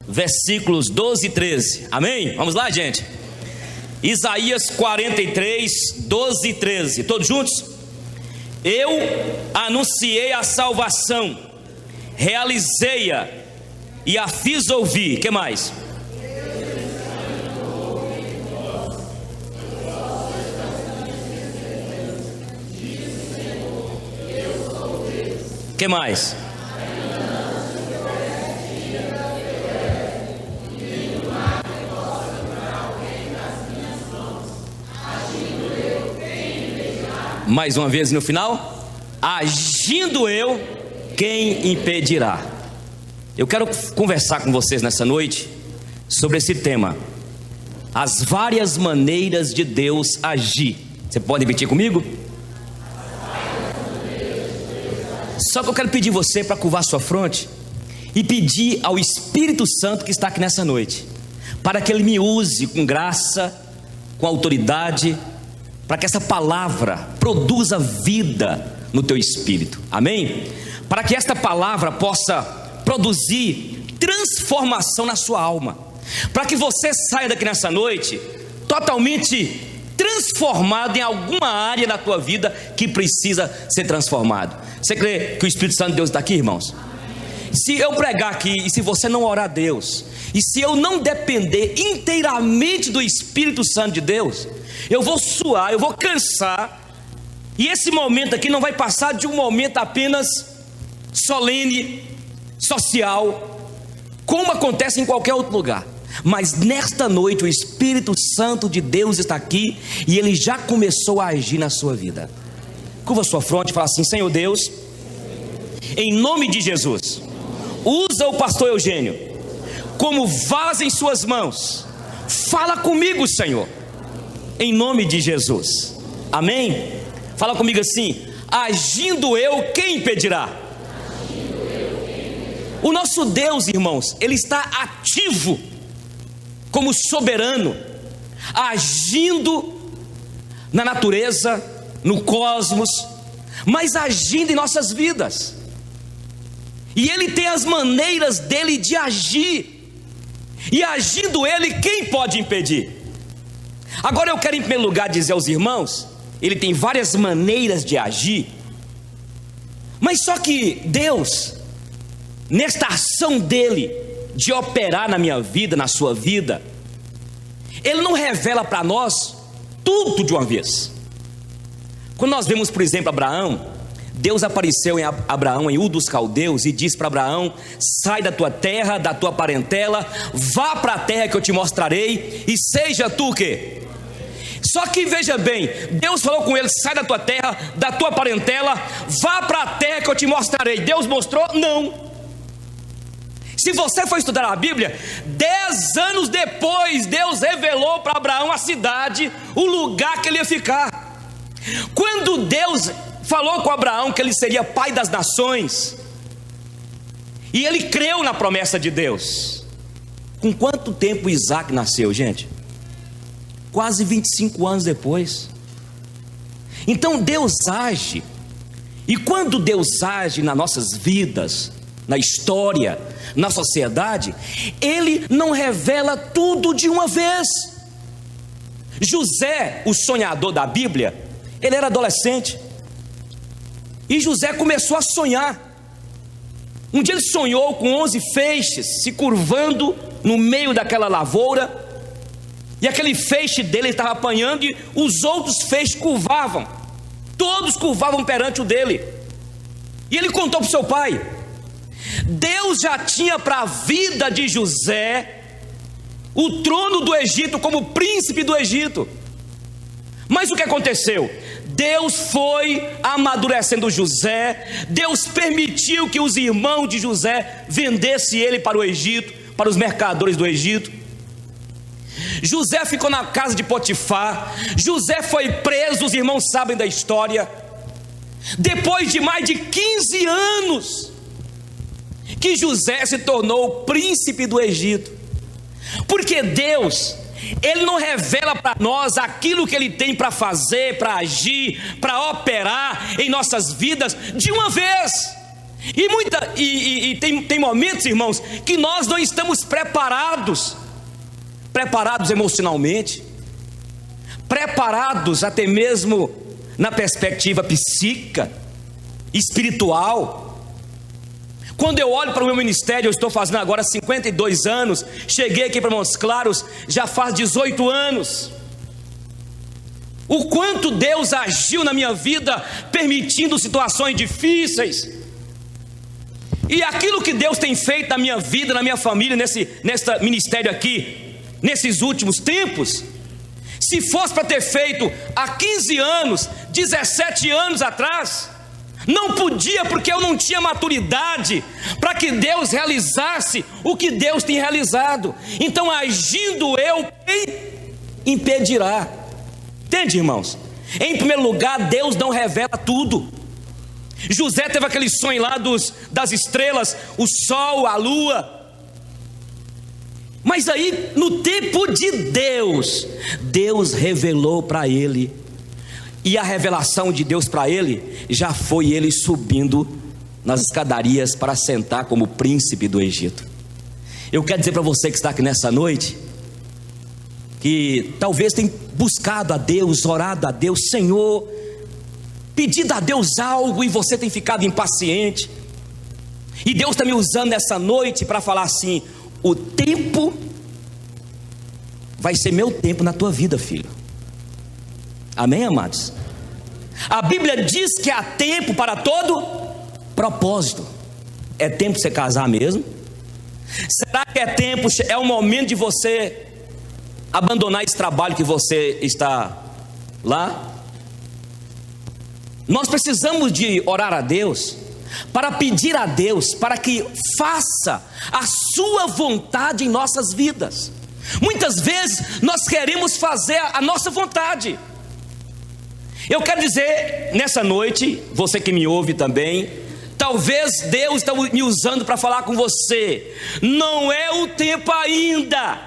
versículos 12 e 13. Amém? Vamos lá, gente. Isaías 43, 12 e 13. Todos juntos? Eu anunciei a salvação, realizei-a e a fiz ouvir. Que mais? Que mais? Mais uma vez no final. Agindo eu, quem impedirá? Eu quero conversar com vocês nessa noite sobre esse tema: as várias maneiras de Deus agir. Você pode repetir comigo? Só que eu quero pedir você para curvar sua fronte e pedir ao Espírito Santo que está aqui nessa noite, para que Ele me use com graça, com autoridade, para que essa palavra produza vida no teu espírito. Amém? Para que esta palavra possa produzir transformação na sua alma, para que você saia daqui nessa noite totalmente transformado em alguma área da tua vida que precisa ser transformado. Você crê que o Espírito Santo de Deus está aqui, irmãos? Se eu pregar aqui e se você não orar a Deus, e se eu não depender inteiramente do Espírito Santo de Deus, eu vou suar, eu vou cansar, e esse momento aqui não vai passar de um momento apenas solene, social, como acontece em qualquer outro lugar. Mas nesta noite o Espírito Santo de Deus está aqui e Ele já começou a agir na sua vida. Curva sua fronte e fala assim: Senhor Deus, em nome de Jesus, usa o pastor Eugênio como vaso em suas mãos. Fala comigo, Senhor, em nome de Jesus. Amém? Fala comigo assim: agindo eu, quem impedirá? O nosso Deus, irmãos, Ele está ativo como soberano, agindo na natureza, no cosmos, mas agindo em nossas vidas. E Ele tem as maneiras dele de agir, e agindo Ele, quem pode impedir? Agora eu quero em primeiro lugar dizer aos irmãos, Ele tem várias maneiras de agir, mas só que Deus, nesta ação dele de operar na minha vida, na sua vida, Ele não revela para nós tudo de uma vez. Quando nós vemos, por exemplo, Abraão, Deus apareceu em Abraão em Ur dos Caldeus e disse para Abraão: sai da tua terra, da tua parentela, vá para a terra que eu te mostrarei, e seja tu o quê? Só que veja bem, Deus falou com ele: sai da tua terra, da tua parentela, vá para a terra que eu te mostrarei. Deus mostrou? Não. Se você for estudar a Bíblia, 10 anos depois, Deus revelou para Abraão a cidade, o lugar que ele ia ficar. Quando Deus falou com Abraão que ele seria pai das nações, e ele creu na promessa de Deus, com quanto tempo Isaac nasceu, gente? Quase 25 anos depois. Então Deus age, e quando Deus age nas nossas vidas, na história, na sociedade, Ele não revela tudo de uma vez. José, o sonhador da Bíblia, ele era adolescente, e José começou a sonhar. Um dia ele sonhou com 11 feixes se curvando no meio daquela lavoura, e aquele feixe dele estava apanhando, e os outros feixes curvavam, todos curvavam perante o dele. E ele contou para o seu pai. Deus já tinha para a vida de José o trono do Egito, como príncipe do Egito. Mas o que aconteceu? Deus foi amadurecendo José. Deus permitiu que os irmãos de José vendessem ele para o Egito, para os mercadores do Egito. José ficou na casa de Potifar. José foi preso, os irmãos sabem da história. Depois de mais de 15 anos que José se tornou o príncipe do Egito. Porque Deus, Ele não revela para nós aquilo que Ele tem para fazer, para agir, para operar em nossas vidas de uma vez. E tem momentos, irmãos, que nós não estamos preparados emocionalmente, preparados até mesmo na perspectiva psíquica, espiritual. Quando eu olho para o meu ministério, eu estou fazendo agora 52 anos, cheguei aqui para Montes Claros já faz 18 anos. O quanto Deus agiu na minha vida, permitindo situações difíceis. E aquilo que Deus tem feito na minha vida, na minha família, nesse ministério aqui, nesses últimos tempos, se fosse para ter feito há 15 anos, 17 anos atrás, não podia, porque eu não tinha maturidade para que Deus realizasse o que Deus tem realizado. Então, agindo eu, quem impedirá? Entende, irmãos? Em primeiro lugar, Deus não revela tudo. José teve aquele sonho lá das estrelas, o sol, a lua. Mas aí, no tempo de Deus, Deus revelou para ele. E a revelação de Deus para ele já foi ele subindo nas escadarias para sentar como príncipe do Egito. Eu quero dizer para você que está aqui nessa noite, que talvez tenha buscado a Deus, orado a Deus, Senhor, pedido a Deus algo, e você tem ficado impaciente. E Deus está me usando nessa noite para falar assim: o tempo vai ser meu tempo na tua vida, filho. Amém, amados? A Bíblia diz que há tempo para todo propósito. É tempo de você casar mesmo? Será que é o momento de você abandonar esse trabalho que você está lá? Nós precisamos de orar a Deus, para pedir a Deus para que faça a sua vontade em nossas vidas. Muitas vezes nós queremos fazer a nossa vontade. Eu quero dizer nessa noite, você que me ouve também, talvez Deus está me usando para falar com você: não é o tempo ainda,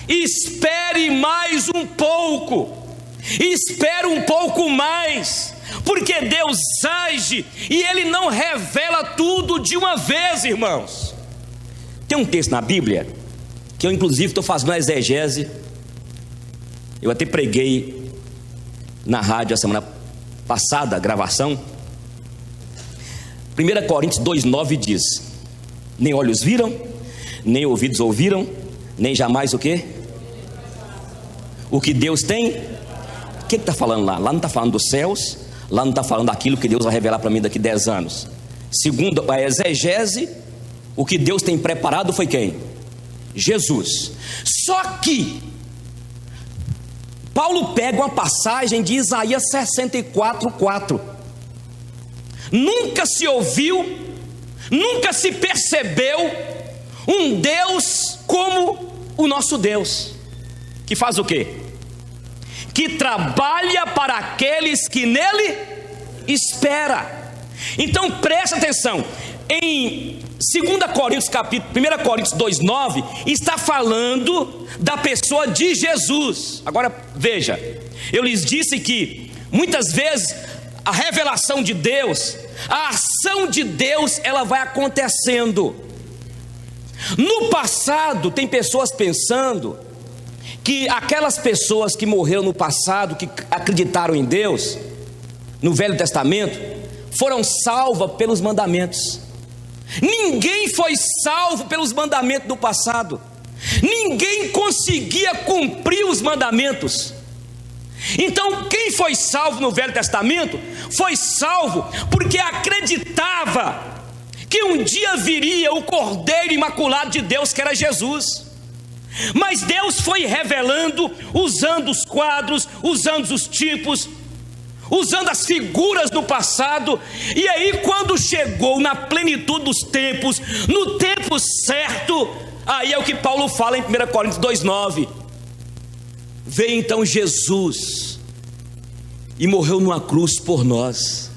espere mais um pouco, espere um pouco mais, porque Deus age e Ele não revela tudo de uma vez, irmãos. Tem um texto na Bíblia, que eu inclusive estou fazendo uma exegese, eu até preguei na rádio a semana passada, a gravação. 1 Coríntios 2,9 diz: nem olhos viram, nem ouvidos ouviram, nem jamais o quê? O que Deus tem. O que está falando lá? Lá não está falando dos céus, lá não está falando daquilo que Deus vai revelar para mim daqui a 10 anos. Segundo a exegese, o que Deus tem preparado foi quem? Jesus. Só que Paulo pega uma passagem de Isaías 64:4. Nunca se ouviu, nunca se percebeu um Deus como o nosso Deus, que faz o quê? Que trabalha para aqueles que nele espera. Então presta atenção, em 1 Coríntios 2,9 está falando da pessoa de Jesus. Agora veja, eu lhes disse que muitas vezes a revelação de Deus, a ação de Deus, ela vai acontecendo. No passado, tem pessoas pensando que aquelas pessoas que morreram no passado, que acreditaram em Deus, no Velho Testamento, foram salvas pelos mandamentos. Ninguém foi salvo pelos mandamentos do passado. Ninguém conseguia cumprir os mandamentos. Então, quem foi salvo no Velho Testamento, foi salvo porque acreditava que um dia viria o Cordeiro Imaculado de Deus, que era Jesus. Mas Deus foi revelando, usando os quadros, usando os tipos, usando as figuras do passado. E aí, quando chegou na plenitude dos tempos, no tempo certo, aí é o que Paulo fala em 1 Coríntios 2,9. Veio então Jesus e morreu numa cruz por nós.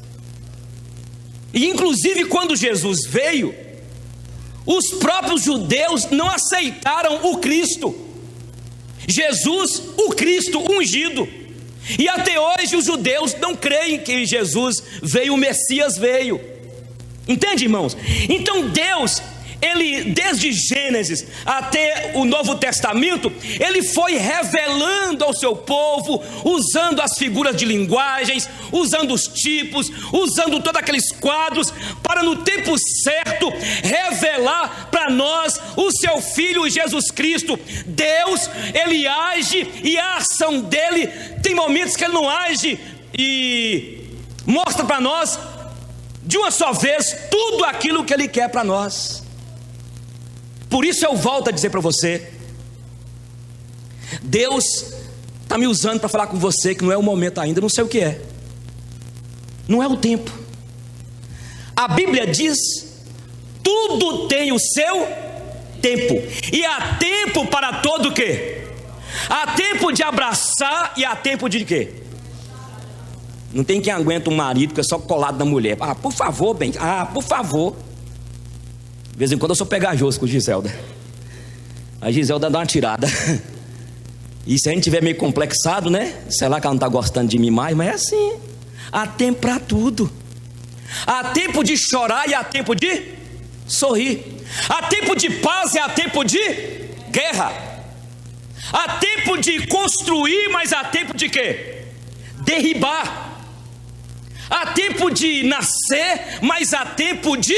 E inclusive quando Jesus veio, os próprios judeus não aceitaram o Cristo, Jesus, o Cristo ungido. E até hoje os judeus não creem que Jesus veio, o Messias veio. Entende, irmãos? Então Deus, Ele, desde Gênesis até o Novo Testamento, Ele foi revelando ao seu povo, usando as figuras de linguagens, usando os tipos, usando todos aqueles quadros, para no tempo certo, revelar para nós o seu Filho Jesus Cristo. Deus, Ele age, e a ação dEle, tem momentos que Ele não age e mostra para nós, de uma só vez, tudo aquilo que Ele quer para nós. Por isso eu volto a dizer para você, Deus está me usando para falar com você que não é o momento ainda, não sei o que é, não é o tempo. A Bíblia diz, tudo tem o seu tempo, e há tempo para todo o quê? Há tempo de abraçar e há tempo de quê? Não tem quem aguenta um marido que é só colado na mulher. Ah, por favor, bem, por favor. De vez em quando eu sou pegajoso com Giselda. A Giselda dá uma tirada. E se a gente tiver meio complexado, né? Sei lá que ela não está gostando de mim mais, mas é assim. Há tempo para tudo. Há tempo de chorar e há tempo de sorrir. Há tempo de paz e há tempo de guerra. Há tempo de construir, mas há tempo de quê? Derribar. Há tempo de nascer, mas há tempo de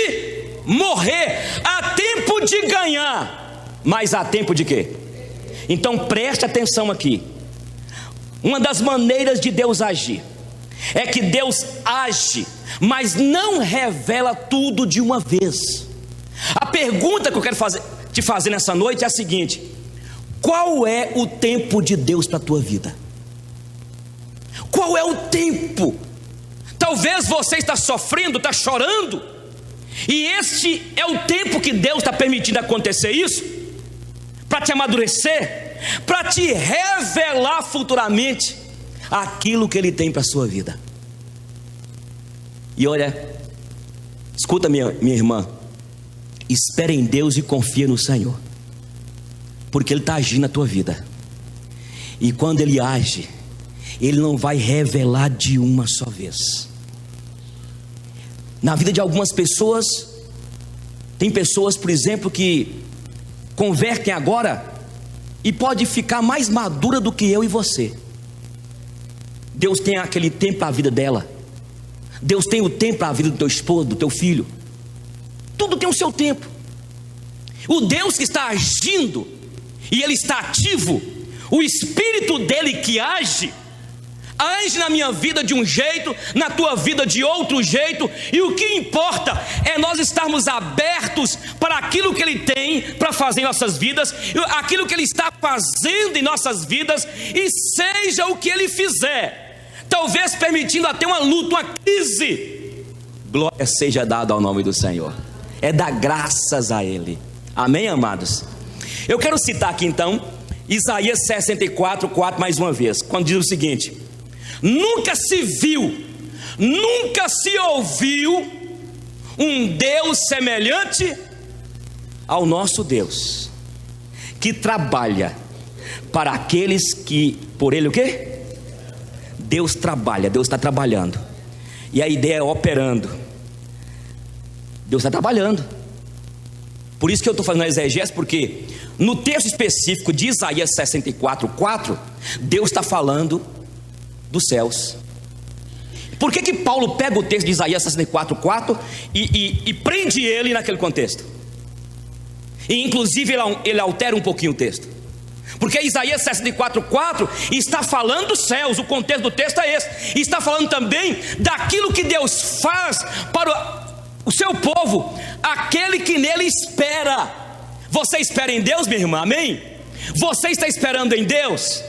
morrer. Há tempo de ganhar, mas há tempo de quê? Então preste atenção aqui. Uma das maneiras de Deus agir é que Deus age, mas não revela tudo de uma vez. A pergunta que eu quero te fazer nessa noite é a seguinte: qual é o tempo de Deus para a tua vida? Qual é o tempo? Talvez você está sofrendo, está chorando, e este é o tempo que Deus está permitindo acontecer isso, para te amadurecer, para te revelar futuramente aquilo que Ele tem para a sua vida. E olha, escuta minha irmã, espere em Deus e confia no Senhor, porque Ele está agindo na tua vida, e quando Ele age, Ele não vai revelar de uma só vez. Na vida de algumas pessoas, tem pessoas, por exemplo, que convertem agora e pode ficar mais madura do que eu e você. Deus tem aquele tempo para a vida dela. Deus tem o tempo para a vida do teu esposo, do teu filho. Tudo tem o seu tempo. O Deus que está agindo, e Ele está ativo, o Espírito dEle que age na minha vida de um jeito, na tua vida de outro jeito, e o que importa é nós estarmos abertos para aquilo que Ele tem para fazer em nossas vidas, aquilo que Ele está fazendo em nossas vidas, e seja o que Ele fizer, talvez permitindo até uma luta, uma crise, glória seja dada ao nome do Senhor, é dar graças a Ele, amém, amados? Eu quero citar aqui então Isaías 64:4 mais uma vez, quando diz o seguinte: nunca se viu, nunca se ouviu um Deus semelhante ao nosso Deus, que trabalha para aqueles que por Ele o quê? Deus trabalha, Deus está trabalhando, e a ideia é operando. Deus está trabalhando. Por isso que eu estou fazendo a exegese, porque no texto específico de Isaías 64:4, Deus está falando dos céus. Por que Paulo pega o texto de Isaías 64:4 e prende ele naquele contexto? E inclusive ele altera um pouquinho o texto, porque Isaías 64:4 está falando dos céus, o contexto do texto é esse, e está falando também daquilo que Deus faz para o seu povo, aquele que nele espera. Você espera em Deus, minha irmã, amém? Você está esperando em Deus?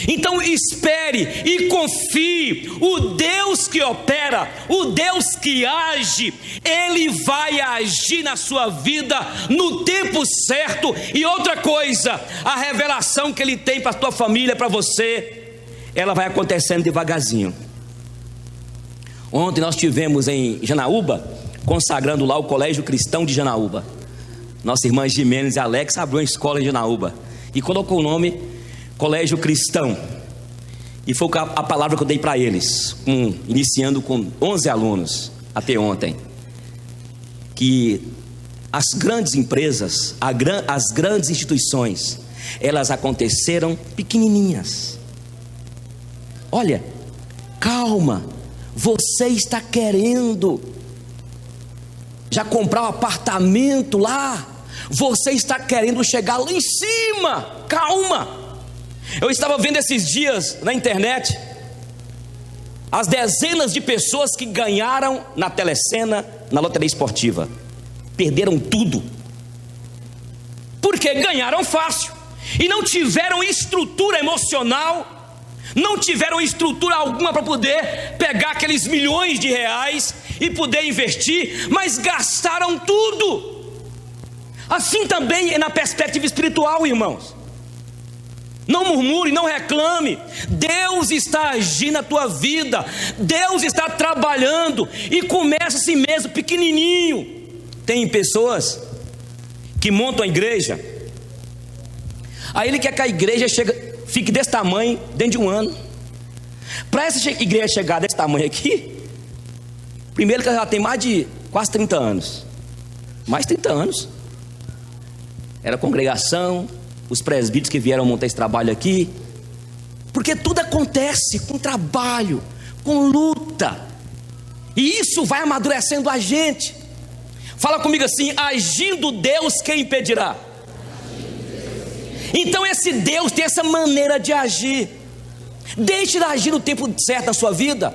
Então espere e confie. O Deus que opera, o Deus que age, Ele vai agir na sua vida no tempo certo. E outra coisa, a revelação que Ele tem para a tua família, para você, ela vai acontecendo devagarzinho. Ontem nós tivemos em Janaúba, consagrando lá o Colégio Cristão de Janaúba. Nossa irmã Jimenez e Alex abriu uma escola em Janaúba e colocou o nome Colégio Cristão, e foi a palavra que eu dei para eles, iniciando com 11 alunos até ontem. que as grandes empresas, as grandes instituições, elas aconteceram pequenininhas. Olha, calma, você está querendo já comprar um apartamento lá, você está querendo chegar lá em cima, calma. Eu estava vendo esses dias na internet as dezenas de pessoas que ganharam na telecena, na loteria esportiva, perderam tudo, porque ganharam fácil, e não tiveram estrutura emocional, não tiveram estrutura alguma para poder pegar aqueles milhões de reais e poder investir, mas gastaram tudo. Assim também é na perspectiva espiritual, irmãos. Não murmure, não reclame. Deus está agindo na tua vida, Deus está trabalhando, e começa assim mesmo, pequenininho. Tem pessoas que montam a igreja, aí ele quer que a igreja fique desse tamanho dentro de um ano. Para essa igreja chegar desse tamanho aqui, primeiro que ela já tem mais de quase 30 anos. Mais 30 anos. Era congregação, os presbíteros que vieram montar esse trabalho aqui. Porque tudo acontece com trabalho, com luta, e isso vai amadurecendo a gente. Fala comigo assim: agindo Deus, quem impedirá? Então esse Deus tem essa maneira de agir. Deixe ele agir no tempo certo na sua vida.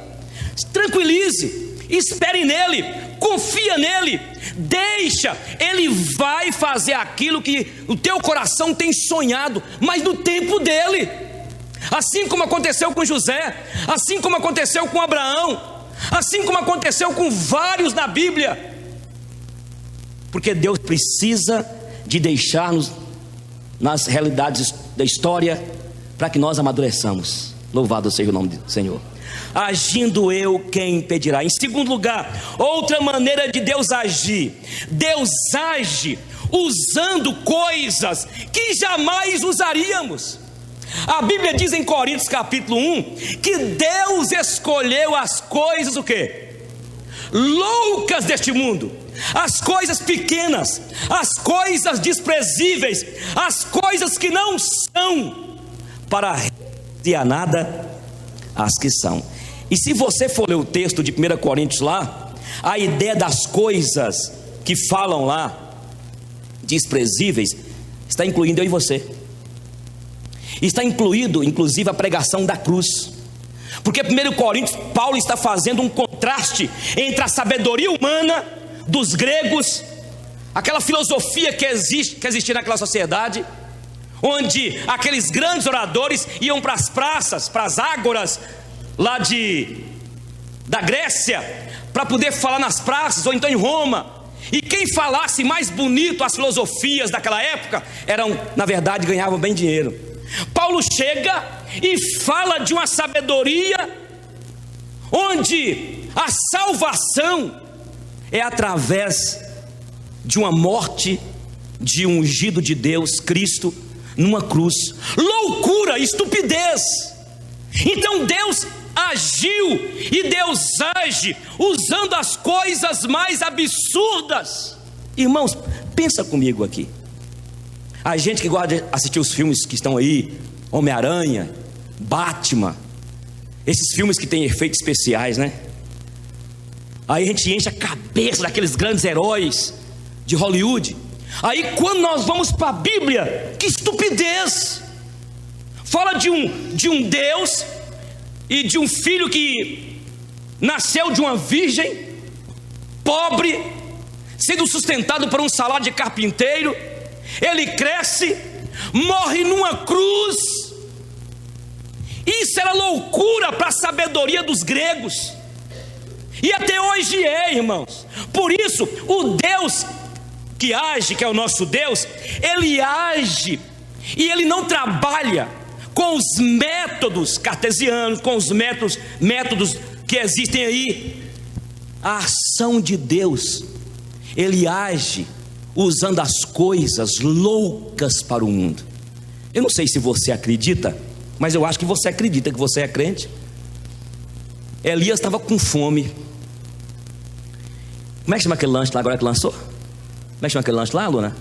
Tranquilize, espere nele, confia nele, deixa, ele vai fazer aquilo que o teu coração tem sonhado, mas no tempo dele. Assim como aconteceu com José, assim como aconteceu com Abraão, assim como aconteceu com vários na Bíblia. Porque Deus precisa de deixar-nos nas realidades da história para que nós amadureçamos. Louvado seja o nome do Senhor. Agindo eu, quem impedirá? Em segundo lugar, outra maneira de Deus agir: Deus age usando coisas que jamais usaríamos. A Bíblia diz em Coríntios capítulo 1 que Deus escolheu as coisas o quê? Loucas deste mundo, as coisas pequenas, as coisas desprezíveis, as coisas que não são, para reduzir a nada as que são. E se você for ler o texto de 1 Coríntios lá, a ideia das coisas que falam lá desprezíveis está incluindo eu e você. Está incluído inclusive a pregação da cruz. Porque 1 Coríntios, Paulo está fazendo um contraste entre a sabedoria humana dos gregos, aquela filosofia que existia naquela sociedade, onde aqueles grandes oradores iam para as praças, para as ágoras lá da Grécia, para poder falar nas praças, ou então em Roma, e quem falasse mais bonito as filosofias daquela época, na verdade ganhavam bem dinheiro. Paulo chega e fala de uma sabedoria onde a salvação é através de uma morte de um ungido de Deus, Cristo, numa cruz. Loucura, estupidez. Então Deus agiu, e Deus age usando as coisas mais absurdas. Irmãos, pensa comigo aqui. A gente que gosta de assistir os filmes que estão aí, Homem-Aranha, Batman, esses filmes que tem efeitos especiais, né? Aí a gente enche a cabeça daqueles grandes heróis de Hollywood. Aí quando nós vamos para a Bíblia, que estupidez! Fala de um Deus e de um filho que nasceu de uma virgem, pobre, sendo sustentado por um salário de carpinteiro. Ele cresce, morre numa cruz. Isso era loucura para a sabedoria dos gregos, e até hoje é, irmãos. Por isso, o Deus que age, que é o nosso Deus, ele age, e ele não trabalha com os métodos cartesianos, com os métodos que existem aí. A ação de Deus, ele age usando as coisas loucas para o mundo. Eu não sei se você acredita, mas eu acho que você acredita, que você é crente. Elias estava com fome. Como é que chama aquele lanche lá agora que lançou? Como é que chama aquele lanche lá, Luna?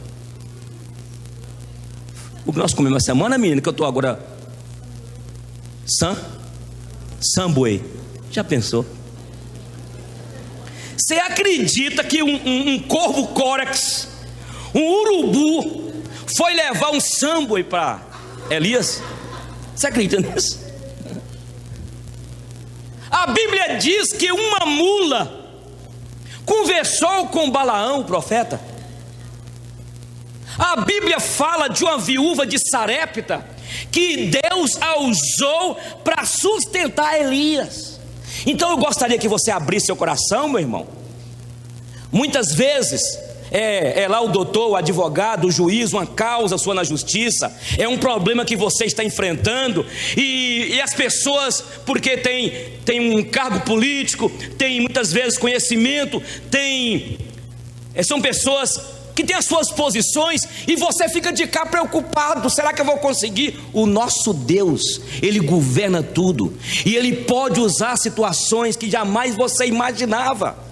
O que nós comemos essa semana, menina, que eu estou agora... Subway. Já pensou? Você acredita que um corvo córax, um urubu, foi levar um Subway para Elias? Você acredita nisso? A Bíblia diz que uma mula conversou com Balaão, o profeta. A Bíblia fala de uma viúva de Sarepta que Deus a usou para sustentar Elias. Então eu gostaria que você abrisse seu coração, meu irmão. Muitas vezes é lá o doutor, o advogado, o juiz, uma causa sua na justiça, é um problema que você está enfrentando, e as pessoas, porque tem um cargo político, tem muitas vezes conhecimento, são pessoas que têm as suas posições, e você fica de cá preocupado: será que eu vou conseguir? O nosso Deus, Ele governa tudo, e Ele pode usar situações que jamais você imaginava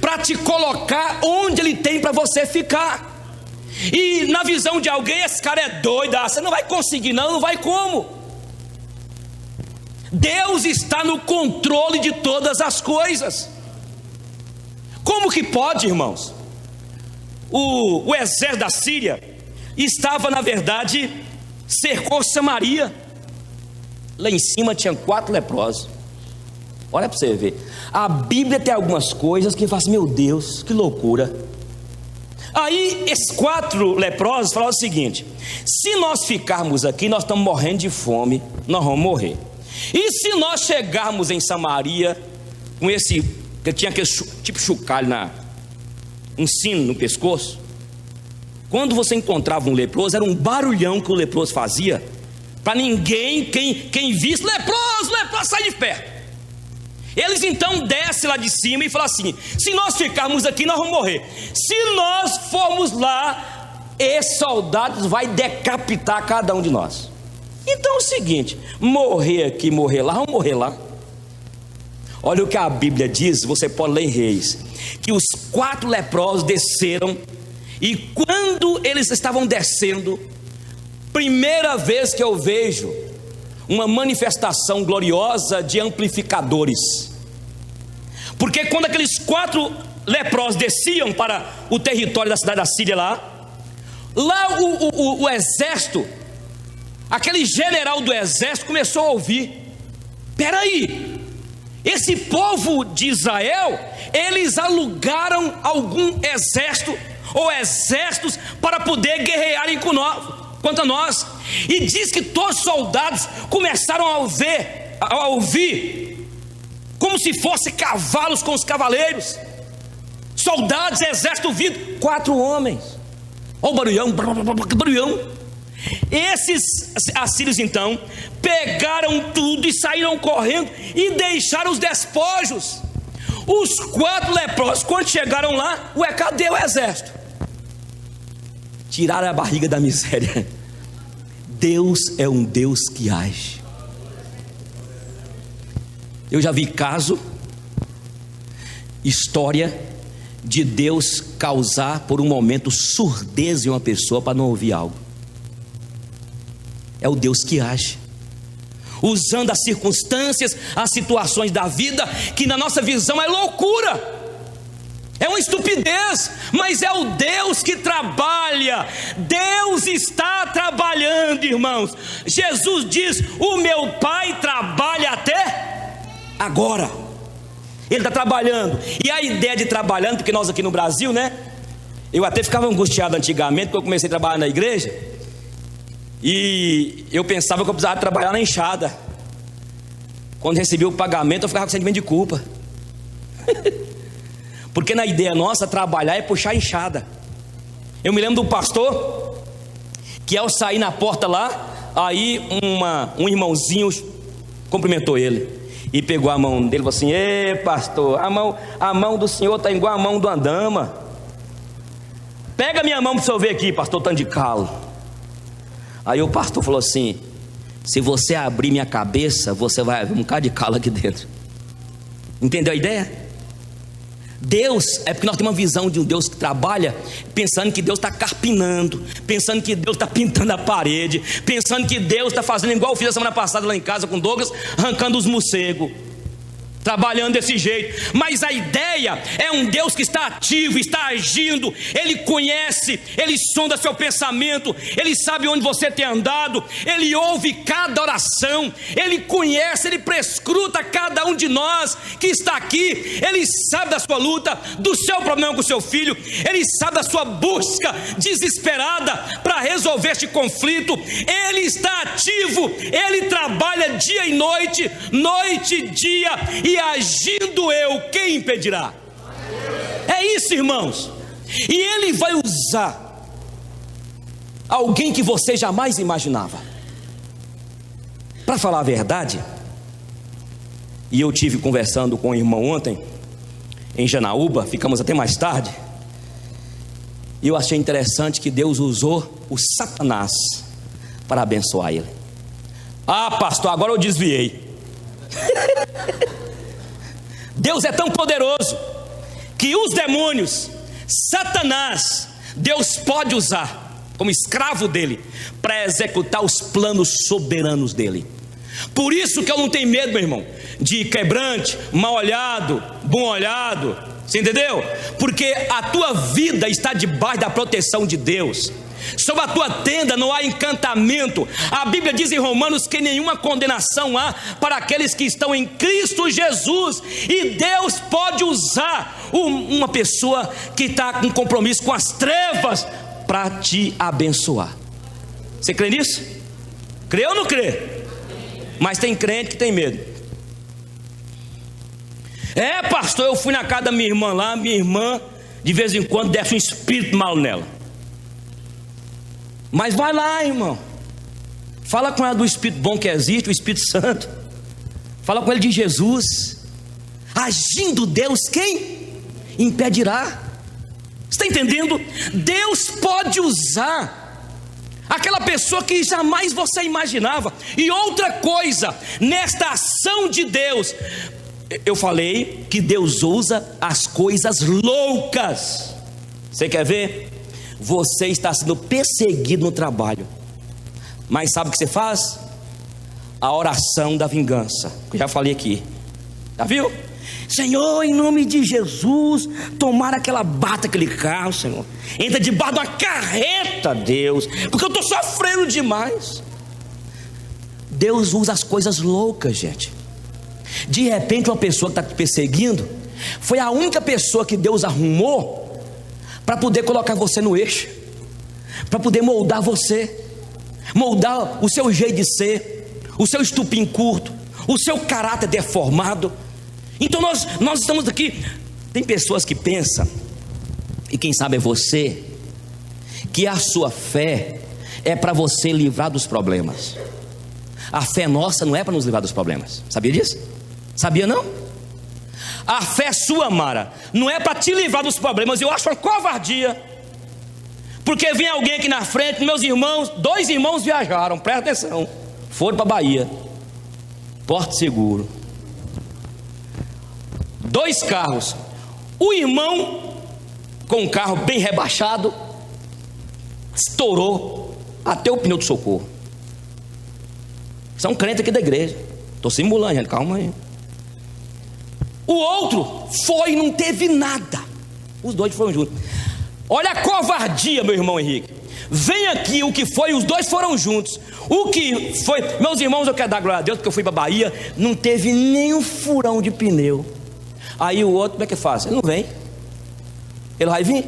para te colocar onde Ele tem para você ficar. E na visão de alguém, esse cara é doido, você não vai conseguir, não vai como? Deus está no controle de todas as coisas. Como que pode, irmãos? O exército da Síria estava, na verdade, cercou Samaria. Lá em cima tinha 4 leprosos. Olha para você ver. A Bíblia tem algumas coisas que faz, meu Deus, que loucura. Aí esses 4 leprosos falaram o seguinte: se nós ficarmos aqui, nós estamos morrendo de fome, nós vamos morrer. E se nós chegarmos em Samaria com esse, que tinha aquele tipo chocalho, um sino no pescoço, quando você encontrava um leproso, era um barulhão que o leproso fazia, para ninguém, quem visse leproso, sai de perto. Eles então descem lá de cima e falam assim: se nós ficarmos aqui, nós vamos morrer. Se nós formos lá, esses soldados vai decapitar cada um de nós. Então é o seguinte: morrer aqui, morrer lá, vamos morrer lá. Olha o que a Bíblia diz, você pode ler em Reis, que os 4 leprosos desceram, e quando eles estavam descendo, primeira vez que eu vejo uma manifestação gloriosa de amplificadores. Porque quando aqueles 4 leprosos desciam para o território da cidade da Síria lá o exército, aquele general do exército começou a ouvir: peraí, esse povo de Israel, eles alugaram algum exército ou exércitos para poder guerrearem contra nós. E diz que todos os soldados começaram a ouvir como se fossem cavalos com os cavaleiros, soldados, exército vindo, 4 homens. Olha o barulhão. Esses assírios então pegaram tudo e saíram correndo e deixaram os despojos. Os 4 leprosos, quando chegaram lá, cadê o exército? Tiraram a barriga da miséria. Deus é um Deus que age. Eu já vi história de Deus causar por um momento surdez em uma pessoa para não ouvir algo. É o Deus que age, usando as circunstâncias, as situações da vida, que na nossa visão é loucura, é uma estupidez, mas é o Deus que trabalha. Deus está trabalhando, irmãos. Jesus diz: o meu Pai trabalha até agora. Ele está trabalhando. E a ideia de trabalhando, porque nós aqui no Brasil, eu até ficava angustiado antigamente, quando eu comecei a trabalhar na igreja, e eu pensava que eu precisava trabalhar na enxada. Quando recebi o pagamento, eu ficava com sentimento de culpa. Porque na ideia nossa, trabalhar é puxar a enxada. Eu me lembro do pastor, que ao sair na porta lá, aí um irmãozinho cumprimentou ele, e pegou a mão dele e falou assim: ei pastor, a mão do senhor está igual a mão de uma dama. Pega minha mão para o senhor ver aqui, pastor, tanto de calo. Aí o pastor falou assim: se você abrir minha cabeça, você vai ver um bocado de calo aqui dentro. Entendeu a ideia? Deus, é porque nós temos uma visão de um Deus que trabalha pensando que Deus está carpinando, pensando que Deus está pintando a parede, pensando que Deus está fazendo igual eu fiz a semana passada lá em casa com Douglas, arrancando os morcegos, trabalhando desse jeito. Mas a ideia é um Deus que está ativo, está agindo. Ele conhece, Ele sonda seu pensamento, Ele sabe onde você tem andado, Ele ouve cada oração, Ele conhece, Ele prescruta cada um de nós que está aqui. Ele sabe da sua luta, do seu problema com o seu filho, Ele sabe da sua busca desesperada para resolver este conflito. Ele está ativo, Ele trabalha dia e noite, noite e dia, e agindo eu, quem impedirá? É isso, irmãos. E Ele vai usar alguém que você jamais imaginava. Para falar a verdade, e eu tive conversando com o irmão ontem em Janaúba, ficamos até mais tarde, e eu achei interessante que Deus usou o Satanás para abençoar ele. Ah, pastor, agora eu desviei. Deus é tão poderoso que os demônios, Satanás, Deus pode usar como escravo dele para executar os planos soberanos dele. Por isso que eu não tenho medo, meu irmão, de quebrante, mal olhado, bom olhado. Você entendeu? Porque a tua vida está debaixo da proteção de Deus. Sobre a tua tenda não há encantamento. A Bíblia diz em Romanos que nenhuma condenação há para aqueles que estão em Cristo Jesus. E Deus pode usar uma pessoa que está com compromisso com as trevas para te abençoar. Você crê nisso? Crê ou não crê? Mas tem crente que tem medo. É, pastor, eu fui na casa da minha irmã lá. Minha irmã de vez em quando desce um espírito mal nela. Mas vai lá, irmão, fala com ela do Espírito bom que existe, o Espírito Santo. Fala com ele de Jesus. Agindo Deus, quem impedirá? Você está entendendo? Deus pode usar aquela pessoa que jamais você imaginava. E outra coisa, nesta ação de Deus, eu falei que Deus usa as coisas loucas. Você quer ver? Você está sendo perseguido no trabalho, mas sabe o que você faz? A oração da vingança, que eu já falei aqui. Já viu? Senhor, em nome de Jesus, tomara que ela bata aquele carro, Senhor. Entra debaixo de uma carreta, Deus, porque eu estou sofrendo demais. Deus usa as coisas loucas, gente. De repente uma pessoa que está te perseguindo foi a única pessoa que Deus arrumou para poder colocar você no eixo, para poder moldar você, moldar o seu jeito de ser, o seu estupim curto, o seu caráter deformado. Então nós estamos aqui. Tem pessoas que pensam, e quem sabe é você, que a sua fé é para você livrar dos problemas. A fé nossa não é para nos livrar dos problemas. Sabia disso? Sabia não? A fé sua, Mara, não é para te livrar dos problemas. Eu acho uma covardia, porque vem alguém aqui na frente. Meus irmãos, 2 irmãos viajaram, presta atenção, foram para Bahia, Porto Seguro, 2 carros. O irmão com um carro bem rebaixado estourou até o pneu de socorro. São crentes aqui da igreja. Estou simulando, gente, calma aí. O outro foi e não teve nada. Os 2 foram juntos. Olha a covardia, meu irmão Henrique. Vem aqui o que foi, os 2 foram juntos. O que foi, meus irmãos, eu quero dar glória a Deus, porque eu fui para Bahia, não teve nenhum furão de pneu. Aí o outro, como é que faz? Ele não vem. Ele vai vir.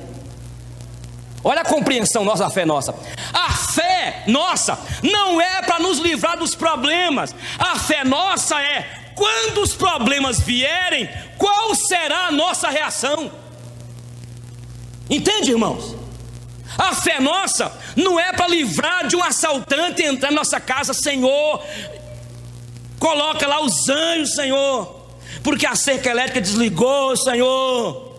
Olha a compreensão nossa, a fé nossa. A fé nossa não é para nos livrar dos problemas. A fé nossa é: quando os problemas vierem, qual será a nossa reação? Entende, irmãos? A fé nossa não é para livrar de um assaltante entrar na nossa casa. Senhor, coloca lá os anjos, Senhor, porque a cerca elétrica desligou, Senhor.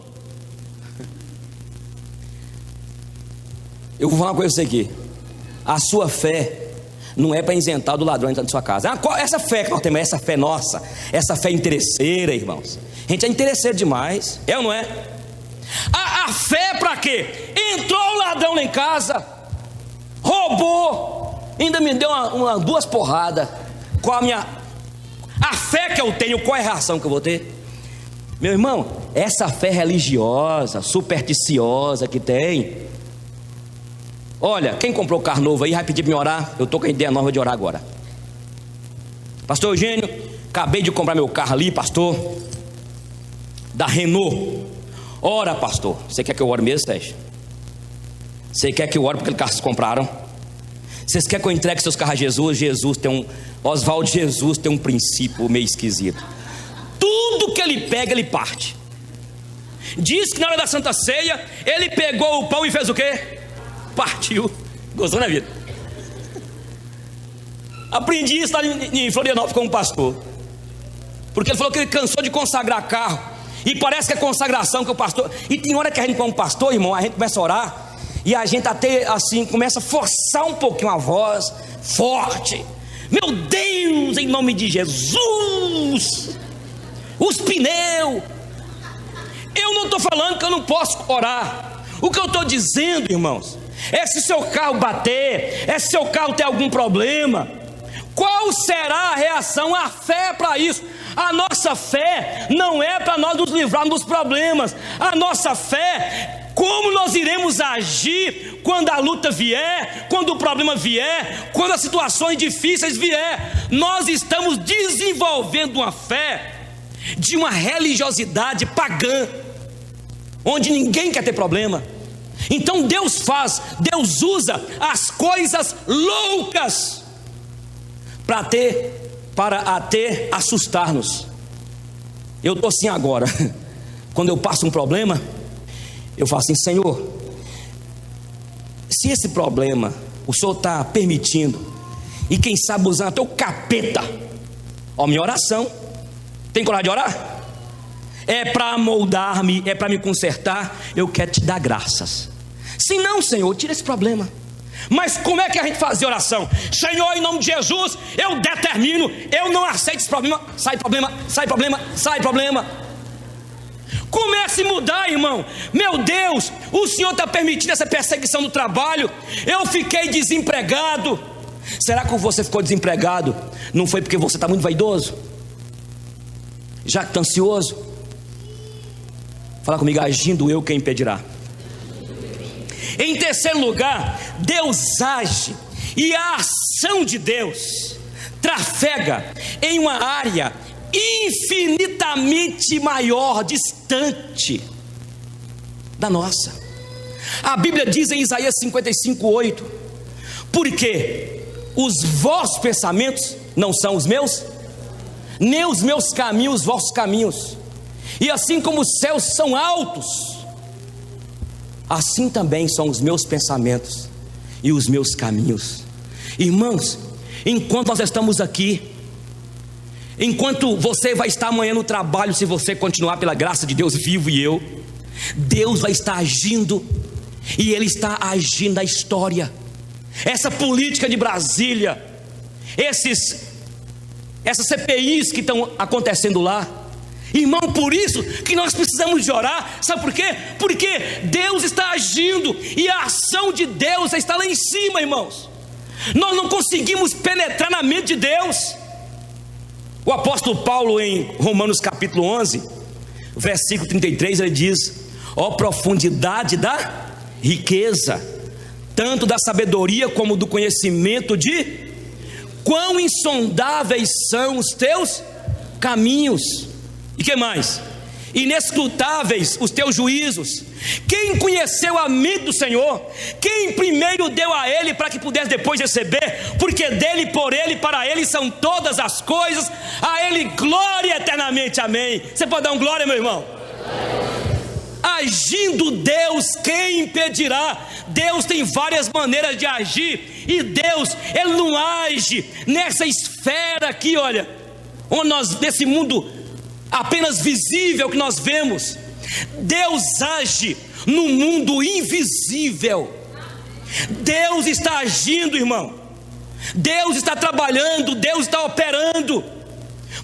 Eu vou falar uma coisa aqui. A sua fé não é para isentar do ladrão entrar na sua casa. Essa fé que nós temos, essa fé nossa, essa fé interesseira, irmãos. A gente é interesseiro demais, é ou não é? A fé é para quê? Entrou o ladrão lá em casa, roubou, ainda me deu duas porradas. Qual a fé que eu tenho, qual é a reação que eu vou ter? Meu irmão, essa fé religiosa, supersticiosa que tem. Olha, quem comprou carro novo aí vai pedir para me orar. Eu estou com a ideia nova de orar agora. Pastor Eugênio, acabei de comprar meu carro ali, pastor, da Renault. Ora, pastor. Você quer que eu ore mesmo, Sérgio? Você quer que eu ore porque aquele carro vocês compraram? Vocês querem que eu entregue seus carros a Jesus? Jesus tem Oswaldo Jesus tem um princípio meio esquisito. Tudo que ele pega, ele parte. Diz que na hora da Santa Ceia, ele pegou o pão e fez o quê? Partiu. Gostou, né, vida? Aprendi isso lá em Florianópolis com um pastor. Porque ele falou que ele cansou de consagrar carro. E parece que é consagração que o pastor... E tem hora que a gente, como pastor, irmão, a gente começa a orar e a gente até assim começa a forçar um pouquinho a voz forte. Meu Deus, em nome de Jesus, os pneus. Eu não estou falando que eu não posso orar. O que eu estou dizendo, irmãos, é se seu carro bater, é se seu carro tem algum problema, qual será a reação? A fé é para isso. A nossa fé não é para nós nos livrarmos dos problemas. A nossa fé, como nós iremos agir quando a luta vier, quando o problema vier, quando as situações difíceis vier. Nós estamos desenvolvendo uma fé de uma religiosidade pagã, onde ninguém quer ter problema. Então Deus usa as coisas loucas para assustar-nos. Eu estou assim agora. Quando eu passo um problema, eu falo assim: Senhor, se esse problema o Senhor está permitindo, e quem sabe usando até o capeta, ó, minha oração, tem coragem de orar? É para moldar-me, é para me consertar. Eu quero te dar graças. Se não, Senhor, tira esse problema. Mas como é que a gente fazia oração? Senhor, em nome de Jesus, eu determino, eu não aceito esse problema. Sai problema, sai problema, sai problema. Comece a mudar, irmão. Meu Deus, o Senhor está permitindo essa perseguição no trabalho. Eu fiquei desempregado. Será que você ficou desempregado? Não foi porque você está muito vaidoso? Já que está ansioso? Fala comigo: agindo eu, quem impedirá? Em terceiro lugar, Deus age, e a ação de Deus trafega em uma área infinitamente maior, distante da nossa. A Bíblia diz em Isaías 55:8: porque os vossos pensamentos não são os meus, nem os meus caminhos os vossos caminhos, e assim como os céus são altos, assim também são os meus pensamentos e os meus caminhos. Irmãos, enquanto nós estamos aqui, enquanto você vai estar amanhã no trabalho, se você continuar pela graça de Deus vivo, e Deus vai estar agindo, e Ele está agindo na história. Essa política de Brasília, essas CPIs que estão acontecendo lá, irmão, por isso que nós precisamos de orar. Sabe por quê? Porque Deus está agindo, e a ação de Deus está lá em cima, irmãos. Nós não conseguimos penetrar na mente de Deus. O apóstolo Paulo, em Romanos capítulo 11, versículo 33, ele diz: ó profundidade da riqueza, tanto da sabedoria como do conhecimento de quão insondáveis são os teus caminhos. E que mais? Inescrutáveis os teus juízos. Quem conheceu a mente do Senhor? Quem primeiro deu a Ele para que pudesse depois receber? Porque dele, por Ele, para Ele são todas as coisas. A Ele glória eternamente, amém. Você pode dar um glória, meu irmão? Agindo Deus, quem impedirá? Deus tem várias maneiras de agir, e Deus, Ele não age nessa esfera aqui, olha, onde nós, nesse mundo apenas visível que nós vemos. Deus age no mundo invisível. Deus está agindo, irmão. Deus está trabalhando, Deus está operando.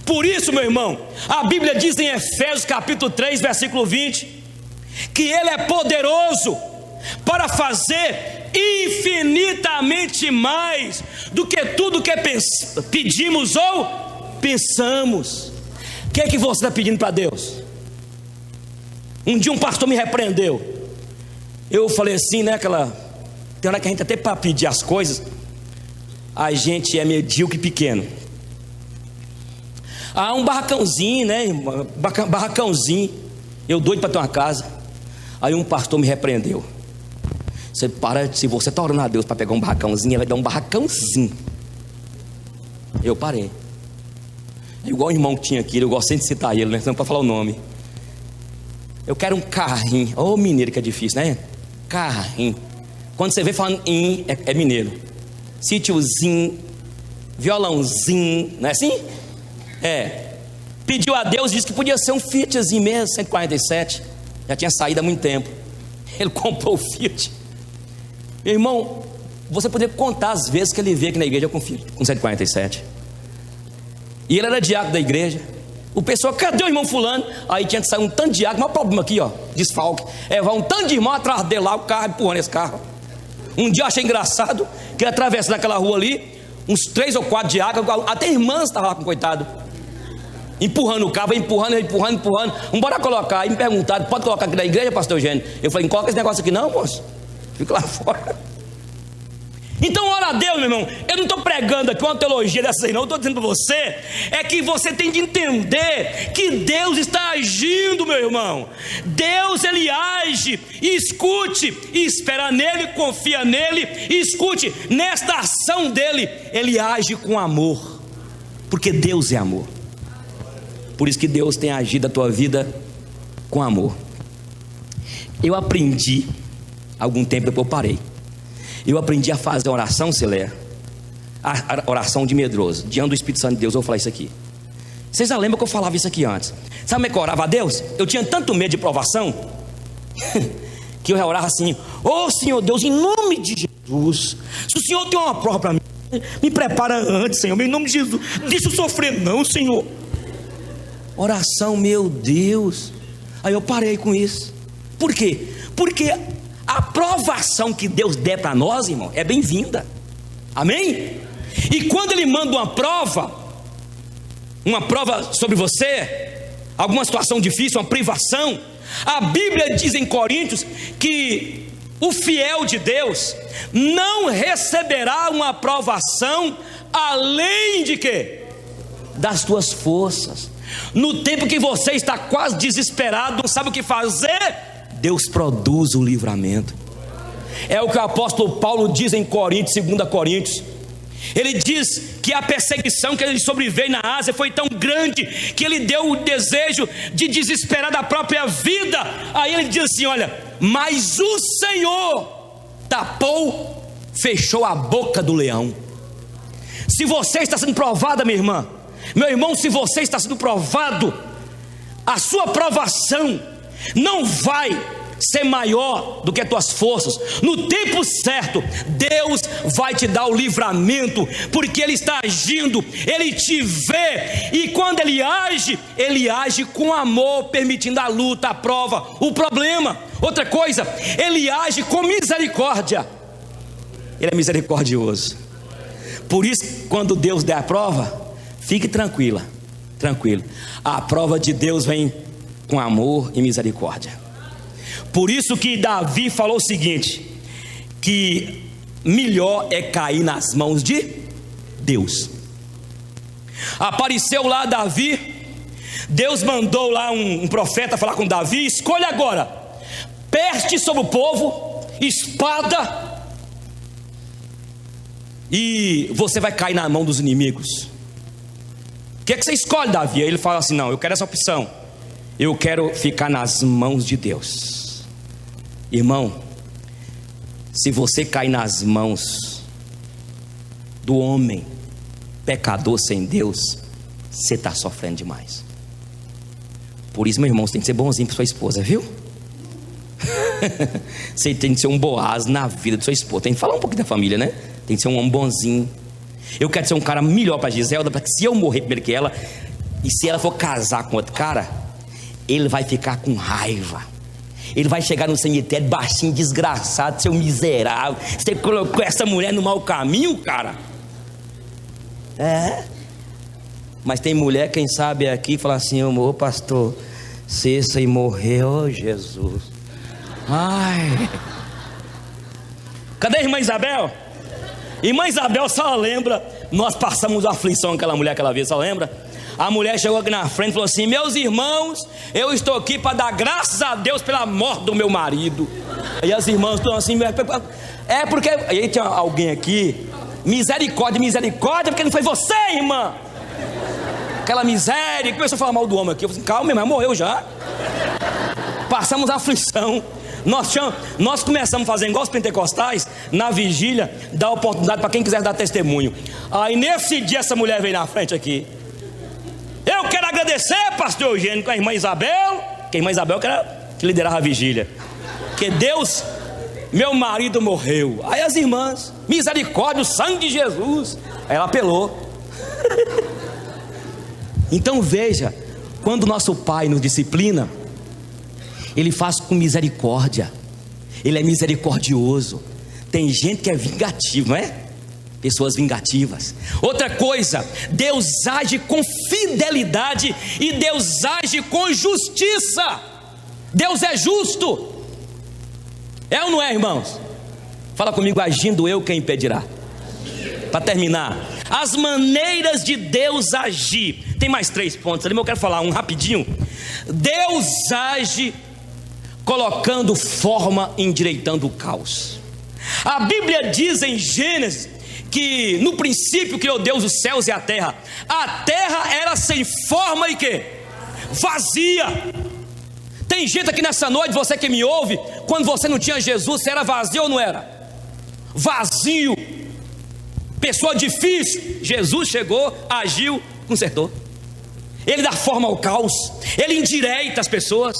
Por isso, meu irmão, a Bíblia diz em Efésios capítulo 3, versículo 20, que Ele é poderoso para fazer infinitamente mais do que tudo que pedimos ou pensamos. O que é que você está pedindo para Deus? Um dia um pastor me repreendeu. Eu falei assim, né? Tem hora que a gente até para pedir as coisas, a gente é medíocre e pequeno. Um barracãozinho, né? Barracãozinho. Eu doido para ter uma casa. Aí um pastor me repreendeu. Se você está orando a Deus para pegar um barracãozinho, ele vai dar um barracãozinho. Eu parei. Igual o irmão que tinha aqui, eu gosto sempre de citar ele, né? Não para falar o nome. Eu quero um carrinho. Ô mineiro que é difícil, né? Carrinho. Quando você vê falando em, é mineiro. Sítiozinho, violãozinho, não é assim? Pediu a Deus, disse que podia ser um Fiatzinho mesmo, 147. Já tinha saído há muito tempo. Ele comprou o Fiat. Meu irmão, você poderia contar as vezes que ele veio aqui na igreja com 147. E ele era diácono da igreja. O pessoal, cadê o irmão fulano? Aí tinha que sair um tanto de diácono. Mas o problema aqui, ó, desfalque. Vai um tanto de irmão atrás dele lá, o carro empurrando esse carro. Um dia eu achei engraçado que ele atravessando aquela rua ali, uns 3 ou 4 diáconos, até irmãs estavam lá com coitado, empurrando o carro, empurrando. Bora colocar. Aí me perguntaram, pode colocar aqui na igreja, pastor Eugênio? Eu falei, não coloca esse negócio aqui não, moço. Fica lá fora. Então ora a Deus, meu irmão. Eu não estou pregando aqui uma teologia dessa aí não. Eu estou dizendo para você, é que você tem de entender que Deus está agindo, meu irmão. Deus, Ele age. Escute, espera nele, confia nele. Escute, nesta ação dele, Ele age com amor, porque Deus é amor. Por isso que Deus tem agido a tua vida com amor. Eu aprendi, algum tempo depois eu parei. Eu aprendi a fazer a oração, Celé, a oração de medroso, diante do Espírito Santo de Deus. Eu vou falar isso aqui. Vocês já lembram que eu falava isso aqui antes? Sabe como é que eu orava a Deus? Eu tinha tanto medo de provação que eu orava assim: ô Senhor Deus, em nome de Jesus, se o Senhor tem uma prova para mim, me prepara antes, Senhor, em nome de Jesus. Deixa eu sofrer não, Senhor. Oração, meu Deus. Aí eu parei com isso. Por quê? Porque a provação que Deus der para nós, irmão, é bem-vinda. Amém? E quando Ele manda uma prova sobre você, alguma situação difícil, uma privação, a Bíblia diz em Coríntios que o fiel de Deus não receberá uma provação além de quê? Das tuas forças. No tempo que você está quase desesperado, não sabe o que fazer, Deus produz o livramento. É o que o apóstolo Paulo diz em Coríntios, 2 Coríntios. Ele diz que a perseguição que ele sobreveio na Ásia foi tão grande que ele deu o desejo de desesperar da própria vida. Aí ele diz assim: olha, mas o Senhor fechou a boca do leão. Se você está sendo provada, minha irmã, meu irmão, se você está sendo provado, a sua provação não vai ser maior do que as tuas forças. No tempo certo, Deus vai te dar o livramento, porque Ele está agindo, Ele te vê, e quando Ele age com amor, permitindo a luta, a prova, o problema. Outra coisa, Ele age com misericórdia. Ele é misericordioso. Por isso, quando Deus der a prova, fique tranquilo. A prova de Deus vem com amor e misericórdia. Por isso que Davi falou o seguinte: que melhor é cair nas mãos de Deus. Apareceu lá Davi, Deus mandou lá um profeta falar com Davi: escolha agora, peste sobre o povo, espada, e você vai cair na mão dos inimigos. O que é que você escolhe, Davi? Aí ele fala assim: não, eu quero essa opção, eu quero ficar nas mãos de Deus. Irmão, se você cair nas mãos do homem pecador sem Deus, você está sofrendo demais. Por isso, meu irmão, você tem que ser bonzinho para sua esposa, viu? Você tem que ser um Boaz na vida de sua esposa. Tem que falar um pouquinho da família, né? Tem que ser um homem bonzinho. Eu quero ser um cara melhor para Giselda, para que se eu morrer primeiro que ela, e se ela for casar com outro cara, ele vai ficar com raiva. Ele vai chegar no cemitério baixinho, desgraçado, seu miserável. Você colocou essa mulher no mau caminho, cara. Mas tem mulher, quem sabe aqui, fala assim: ô pastor, se esse aí morreu, oh Jesus. Ai. Cadê a irmã Isabel? Irmã Isabel só lembra, nós passamos uma aflição com aquela mulher aquela vez, só lembra? A mulher chegou aqui na frente e falou assim: meus irmãos, eu estou aqui para dar graças a Deus pela morte do meu marido. E as irmãs estão assim, porque aí tinha alguém aqui, misericórdia, porque não foi você, irmã. Aquela miséria, começou a falar mal do homem aqui. Eu falei assim: calma, mas morreu já. Passamos a aflição. Nós começamos a fazer igual os pentecostais, na vigília, dar oportunidade para quem quiser dar testemunho. Aí nesse dia essa mulher veio na frente aqui: eu quero agradecer, pastor Eugênio, com a irmã Isabel, que a irmã Isabel que liderava a vigília, que Deus, meu marido morreu. Aí as irmãs: misericórdia, o sangue de Jesus. Aí ela apelou. Então veja, quando nosso Pai nos disciplina, Ele faz com misericórdia. Ele é misericordioso. Tem gente que é vingativo, não é? Pessoas vingativas. Outra coisa, Deus age com fidelidade e Deus age com justiça. Deus é justo. É ou não é, irmãos? Fala comigo: agindo eu, quem impedirá? Para terminar, as maneiras de Deus agir. Tem mais 3 pontos ali, mas eu quero falar um rapidinho. Deus age colocando forma, endireitando o caos. A Bíblia diz em Gênesis que no princípio criou Deus os céus e a terra. A terra era sem forma e que? Vazia. Tem gente aqui nessa noite, você que me ouve, quando você não tinha Jesus, você era vazio ou não era? Vazio. Pessoa difícil. Jesus chegou, agiu, consertou. Ele dá forma ao caos. Ele endireita as pessoas.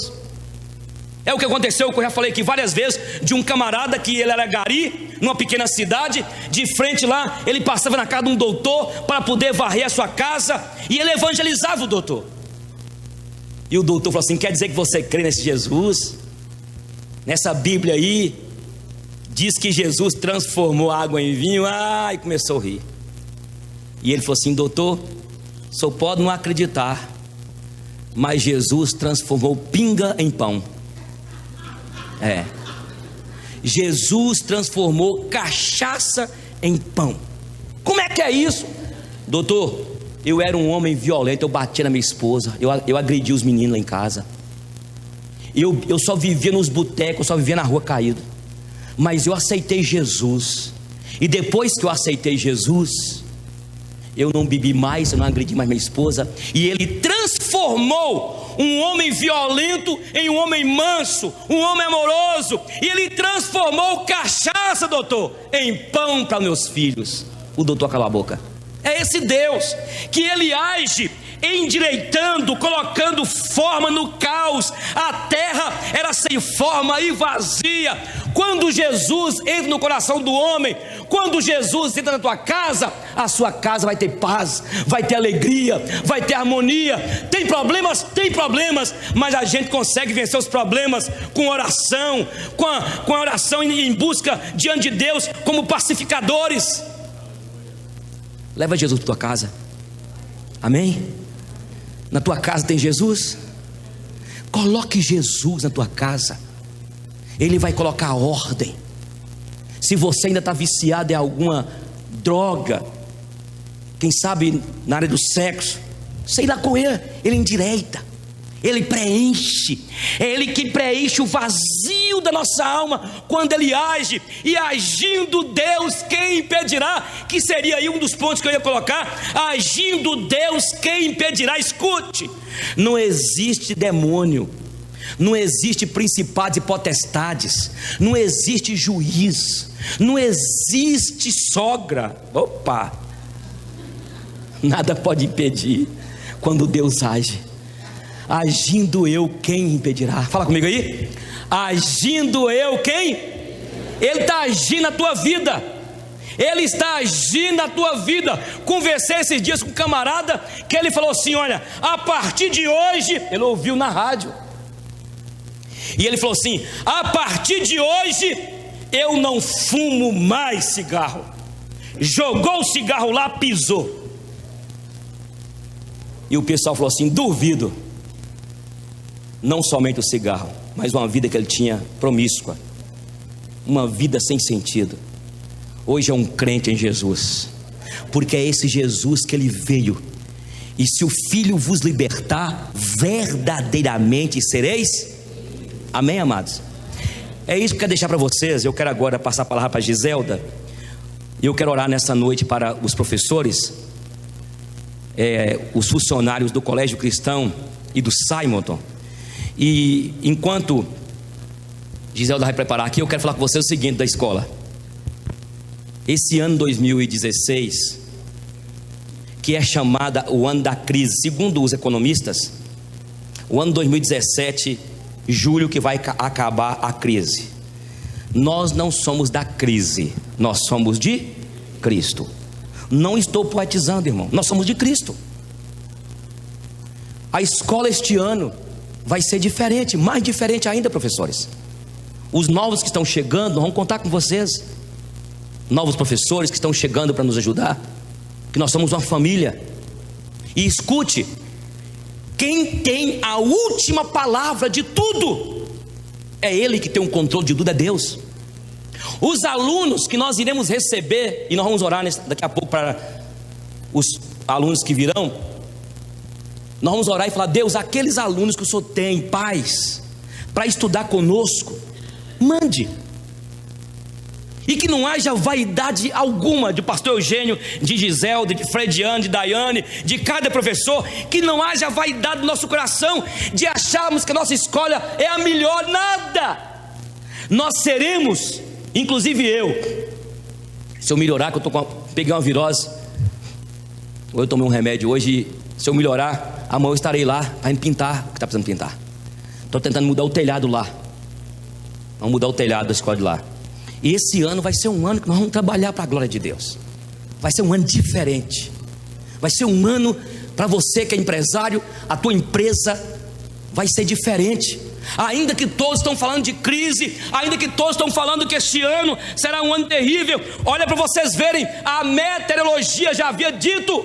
É o que aconteceu, que eu já falei aqui várias vezes, de um camarada que ele era gari, numa pequena cidade, de frente lá, ele passava na casa de um doutor, para poder varrer a sua casa, e ele evangelizava o doutor. E o doutor falou assim: quer dizer que você crê nesse Jesus? Nessa Bíblia aí, diz que Jesus transformou água em vinho. E começou a rir. E ele falou assim: doutor, o senhor pode não acreditar, mas Jesus transformou pinga em pão. Jesus transformou cachaça em pão. Como é que é isso? Doutor, eu era um homem violento, eu batia na minha esposa, eu agredi os meninos lá em casa, eu só vivia nos botecos, eu só vivia na rua caído. Mas eu aceitei Jesus, e depois que eu aceitei Jesus, eu não bebi mais, eu não agredi mais minha esposa, e Ele transformou um homem violento em um homem manso, um homem amoroso, e Ele transformou cachaça, doutor, em pão para meus filhos. O doutor calou a boca. É esse Deus que Ele age endireitando, colocando forma no caos. A terra era sem forma e vazia. Quando Jesus entra no coração do homem, quando Jesus entra na tua casa, a sua casa vai ter paz, vai ter alegria, vai ter harmonia. Tem problemas, mas a gente consegue vencer os problemas com oração, com a oração em busca diante de Deus, como pacificadores. Leva Jesus para tua casa. Amém? Na tua casa tem Jesus? Coloque Jesus na tua casa. Ele vai colocar ordem. Se você ainda está viciado em alguma droga, quem sabe na área do sexo, sei lá com ele, ele endireita, ele preenche. É Ele que preenche o vazio da nossa alma quando Ele age. E agindo Deus, quem impedirá? Que seria aí um dos pontos que eu ia colocar. Agindo Deus, quem impedirá? Escute, não existe demônio, não existe principados e potestades, não existe juiz, não existe sogra. Nada pode impedir quando Deus age. Agindo eu, quem impedirá? Fala comigo aí. Agindo eu, quem? Ele está agindo na tua vida. Ele está agindo na tua vida. Conversei esses dias com um camarada que ele falou assim: olha, a partir de hoje, ele ouviu na rádio, e ele falou assim: a partir de hoje eu não fumo mais cigarro. Jogou o cigarro lá, pisou. E o pessoal falou assim: duvido. Não somente o cigarro, mas uma vida que ele tinha promíscua, uma vida sem sentido. Hoje é um crente em Jesus, porque é esse Jesus que ele veio. E se o Filho vos libertar, verdadeiramente sereis. Amém, amados? É isso que eu quero deixar para vocês. Eu quero agora passar a palavra para Giselda, e eu quero orar nessa noite para os professores, os funcionários do Colégio Cristão e do Simonton. E enquanto Giselda vai preparar aqui, eu quero falar com vocês o seguinte da escola. Esse ano 2016, que é chamada o ano da crise, segundo os economistas, o ano 2017, julho, que vai acabar a crise. Nós não somos da crise, nós somos de Cristo. Não estou poetizando, irmão, nós somos de Cristo. A escola este ano vai ser diferente, mais diferente ainda, professores. Os novos que estão chegando, nós vamos contar com vocês. Novos professores que estão chegando para nos ajudar, que nós somos uma família. E escute, quem tem a última palavra de tudo, é Ele que tem um controle de tudo, é Deus. Os alunos que nós iremos receber, e nós vamos orar daqui a pouco para os alunos que virão, nós vamos orar e falar: Deus, aqueles alunos que o Senhor tem, pais, para estudar conosco, mande. E que não haja vaidade alguma de pastor Eugênio, de Giselda, de Frediane, de Daiane, de cada professor. Que não haja vaidade no nosso coração de acharmos que a nossa escola é a melhor. Nada. Nós seremos, inclusive eu, se eu melhorar, que eu peguei uma virose, ou eu tomei um remédio hoje, se eu melhorar, amanhã eu estarei lá para pintar o que está precisando pintar. Estou tentando mudar o telhado lá. Vamos mudar o telhado da escola de lá. E esse ano vai ser um ano que nós vamos trabalhar para a glória de Deus. Vai ser um ano diferente. Vai ser um ano para você que é empresário, a tua empresa vai ser diferente. Ainda que todos estão falando de crise, ainda que todos estão falando que este ano será um ano terrível, olha para vocês verem, a meteorologia já havia dito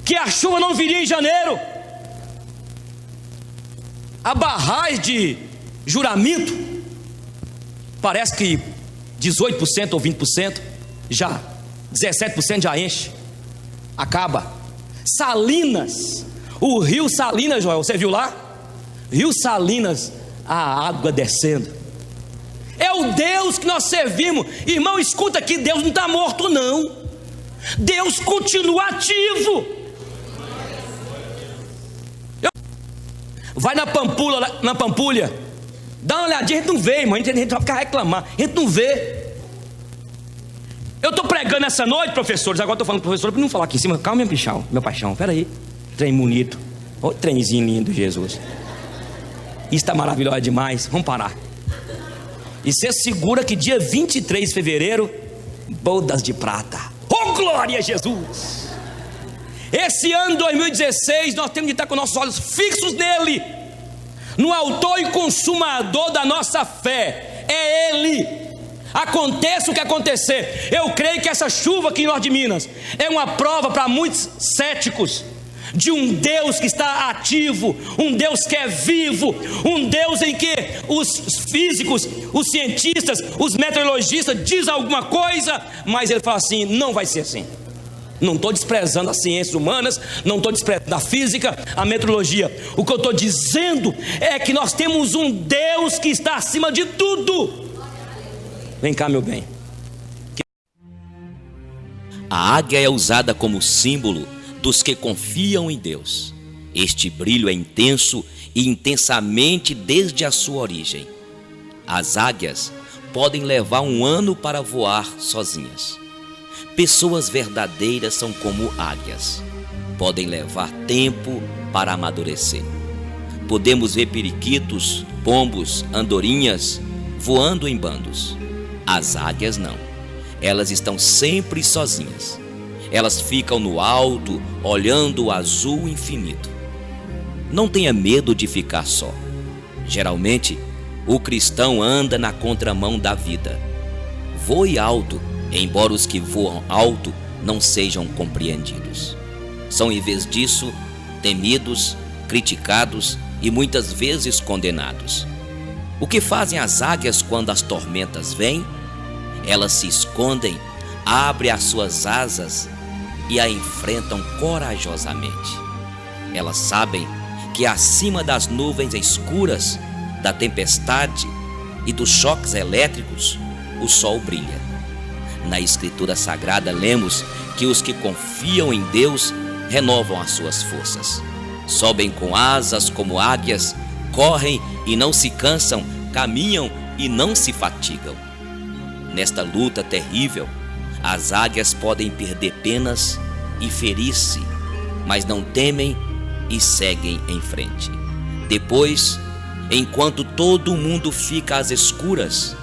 que a chuva não viria em janeiro. A barragem de Juramento, parece que 18% ou 20% já, 17% já enche, acaba. Salinas, o rio Salinas, Joel, você viu lá? Rio Salinas, a água descendo. É o Deus que nós servimos. Irmão, escuta aqui, Deus não está morto não. Deus continua ativo. Vai na Pampulha, dá uma olhadinha, a gente não vê, irmão, a gente vai ficar reclamar, a gente não vê. Eu estou pregando essa noite, professores, agora estou falando com o professor para não falar aqui em cima. Calma, meu paixão, peraí. Trem bonito, ô trenzinho lindo, Jesus. Isso está maravilhoso demais, vamos parar. E você segura que dia 23 de fevereiro, bodas de prata. Oh, glória a Jesus! Esse ano 2016, nós temos de estar com nossos olhos fixos nele, no autor e consumador da nossa fé. É Ele. Aconteça o que acontecer, eu creio que essa chuva aqui em Norte de Minas é uma prova para muitos céticos de um Deus que está ativo, um Deus que é vivo, um Deus em que os físicos, os cientistas, os meteorologistas dizem alguma coisa, mas ele fala assim: não vai ser assim. Não estou desprezando as ciências humanas, não estou desprezando a física, a meteorologia. O que eu estou dizendo é que nós temos um Deus que está acima de tudo. Vem cá, meu bem. A águia é usada como símbolo dos que confiam em Deus. Este brilho é intenso e intensamente desde a sua origem. As águias podem levar um ano para voar sozinhas. Pessoas verdadeiras são como águias. Podem levar tempo para amadurecer. Podemos ver periquitos, pombos, andorinhas voando em bandos. As águias não. elas estão sempre sozinhas. Elas ficam no alto, olhando o azul infinito. Não tenha medo de ficar só. Geralmente, o cristão anda na contramão da vida. Voe alto, embora os que voam alto não sejam compreendidos. São, em vez disso, temidos, criticados e muitas vezes condenados. O que fazem as águias quando as tormentas vêm? Elas se escondem, abrem as suas asas e a enfrentam corajosamente. Elas sabem que acima das nuvens escuras, da tempestade e dos choques elétricos, o sol brilha. Na Escritura Sagrada lemos que os que confiam em Deus renovam as suas forças. Sobem com asas como águias, correm e não se cansam, caminham e não se fatigam. Nesta luta terrível, as águias podem perder penas e ferir-se, mas não temem e seguem em frente. Depois, enquanto todo mundo fica às escuras,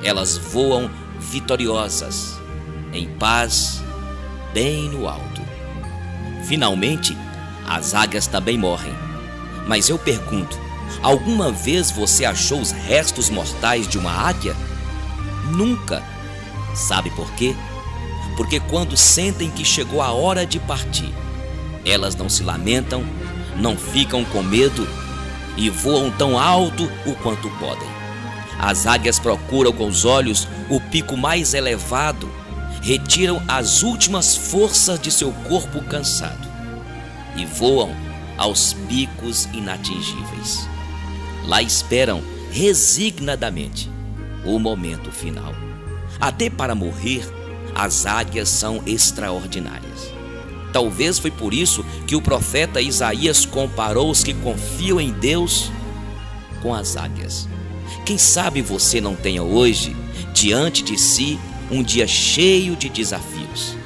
elas voam vitoriosas, em paz, bem no alto. Finalmente, as águias também morrem. Mas eu pergunto, alguma vez você achou os restos mortais de uma águia? Nunca. Sabe por quê? Porque quando sentem que chegou a hora de partir, elas não se lamentam, não ficam com medo e voam tão alto o quanto podem. As águias procuram com os olhos o pico mais elevado, retiram as últimas forças de seu corpo cansado e voam aos picos inatingíveis. Lá esperam resignadamente o momento final. Até para morrer, as águias são extraordinárias. Talvez foi por isso que o profeta Isaías comparou os que confiam em Deus com as águias. Quem sabe você não tenha hoje, diante de si, um dia cheio de desafios.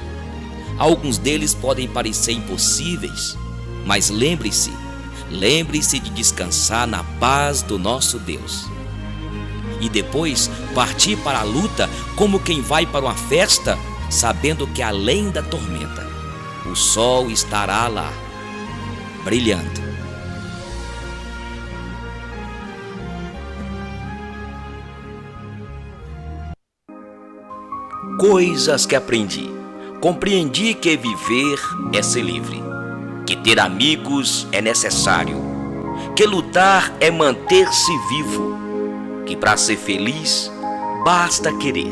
Alguns deles podem parecer impossíveis, mas lembre-se de descansar na paz do nosso Deus. E depois partir para a luta como quem vai para uma festa, sabendo que além da tormenta, o sol estará lá, brilhando. Coisas que aprendi. Compreendi que viver é ser livre, que ter amigos é necessário, que lutar é manter-se vivo, que para ser feliz basta querer.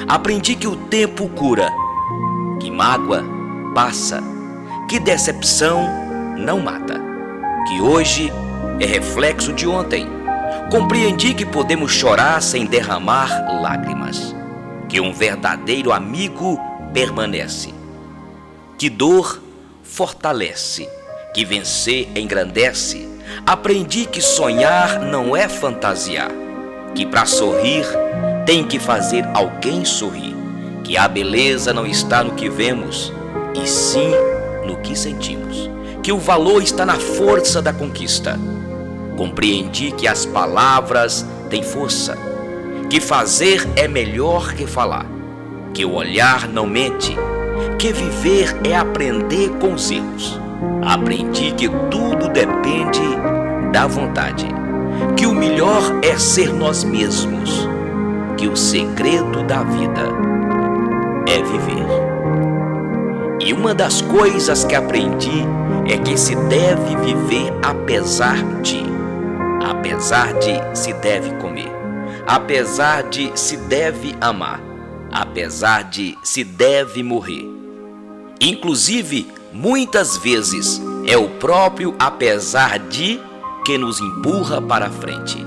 Aprendi que o tempo cura, que mágoa passa, que decepção não mata, que hoje é reflexo de ontem. Compreendi que podemos chorar sem derramar lágrimas, que um verdadeiro amigo permanece, que dor fortalece, que vencer engrandece. Aprendi que sonhar não é fantasiar, que para sorrir tem que fazer alguém sorrir, que a beleza não está no que vemos, e sim no que sentimos, que o valor está na força da conquista. Compreendi que as palavras têm força, que fazer é melhor que falar, que o olhar não mente, que viver é aprender com os erros. Aprendi que tudo depende da vontade, que o melhor é ser nós mesmos, que o segredo da vida é viver. E uma das coisas que aprendi é que se deve viver apesar de se deve comer, apesar de se deve amar, apesar de se deve morrer. Inclusive, muitas vezes é o próprio apesar de que nos empurra para frente.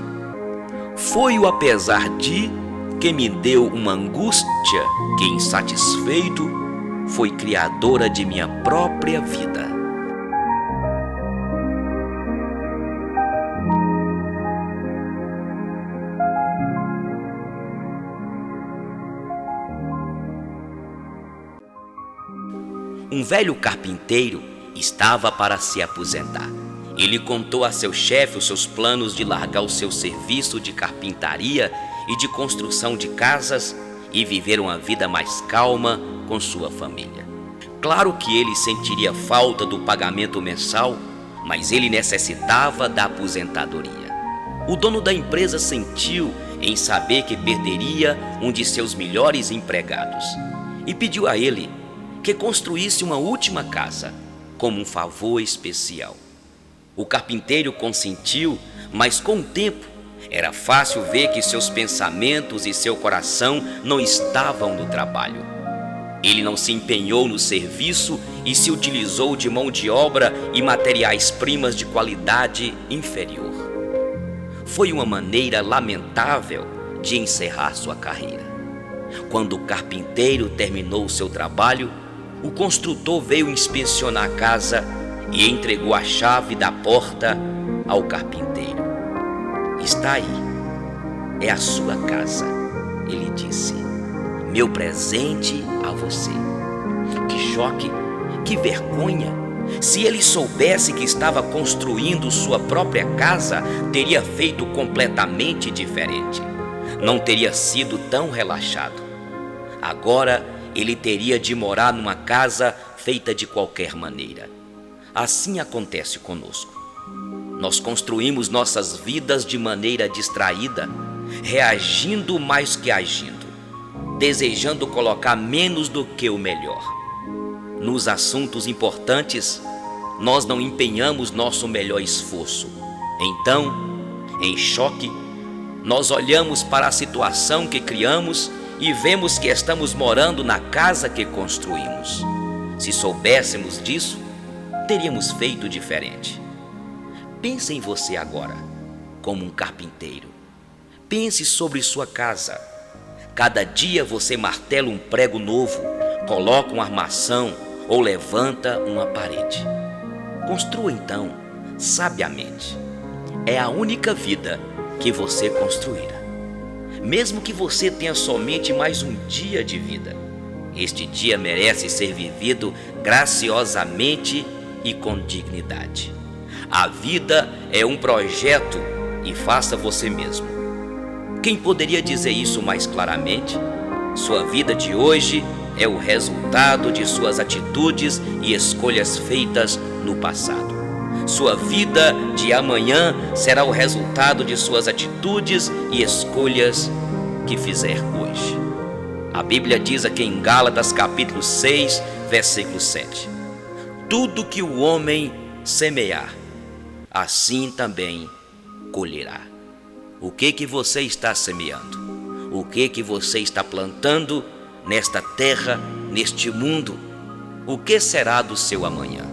Foi o apesar de que me deu uma angústia que, insatisfeito, foi criadora de minha própria vida. Um velho carpinteiro estava para se aposentar. Ele contou a seu chefe os seus planos de largar o seu serviço de carpintaria e de construção de casas e viver uma vida mais calma com sua família. Claro que ele sentiria falta do pagamento mensal, mas ele necessitava da aposentadoria. O dono da empresa sentiu em saber que perderia um de seus melhores empregados e pediu a ele que construísse uma última casa como um favor especial. O carpinteiro consentiu, mas com o tempo era fácil ver que seus pensamentos e seu coração não estavam no trabalho. Ele não se empenhou no serviço e se utilizou de mão de obra e materiais-primas de qualidade inferior. Foi uma maneira lamentável de encerrar sua carreira. Quando o carpinteiro terminou seu trabalho, o construtor veio inspecionar a casa e entregou a chave da porta ao carpinteiro. Está aí, é a sua casa, ele disse. Meu presente a você. Que choque, que vergonha! Se ele soubesse que estava construindo sua própria casa, teria feito completamente diferente. Não teria sido tão relaxado. Agora ele teria de morar numa casa feita de qualquer maneira. Assim acontece conosco. Nós construímos nossas vidas de maneira distraída, reagindo mais que agindo, desejando colocar menos do que o melhor. Nos assuntos importantes, nós não empenhamos nosso melhor esforço. Então, em choque, nós olhamos para a situação que criamos e vemos que estamos morando na casa que construímos. Se soubéssemos disso, teríamos feito diferente. Pense em você agora, como um carpinteiro. Pense sobre sua casa. Cada dia você martela um prego novo, coloca uma armação ou levanta uma parede. Construa então, sabiamente. É a única vida que você construirá. Mesmo que você tenha somente mais um dia de vida, este dia merece ser vivido graciosamente e com dignidade. A vida é um projeto e faça você mesmo. Quem poderia dizer isso mais claramente? Sua vida de hoje é o resultado de suas atitudes e escolhas feitas no passado. Sua vida de amanhã será o resultado de suas atitudes e escolhas que fizer hoje. A Bíblia diz aqui em Gálatas capítulo 6, versículo 7. Tudo que o homem semear, assim também colherá. O que você está semeando? O que você está plantando nesta terra, neste mundo? O que será do seu amanhã?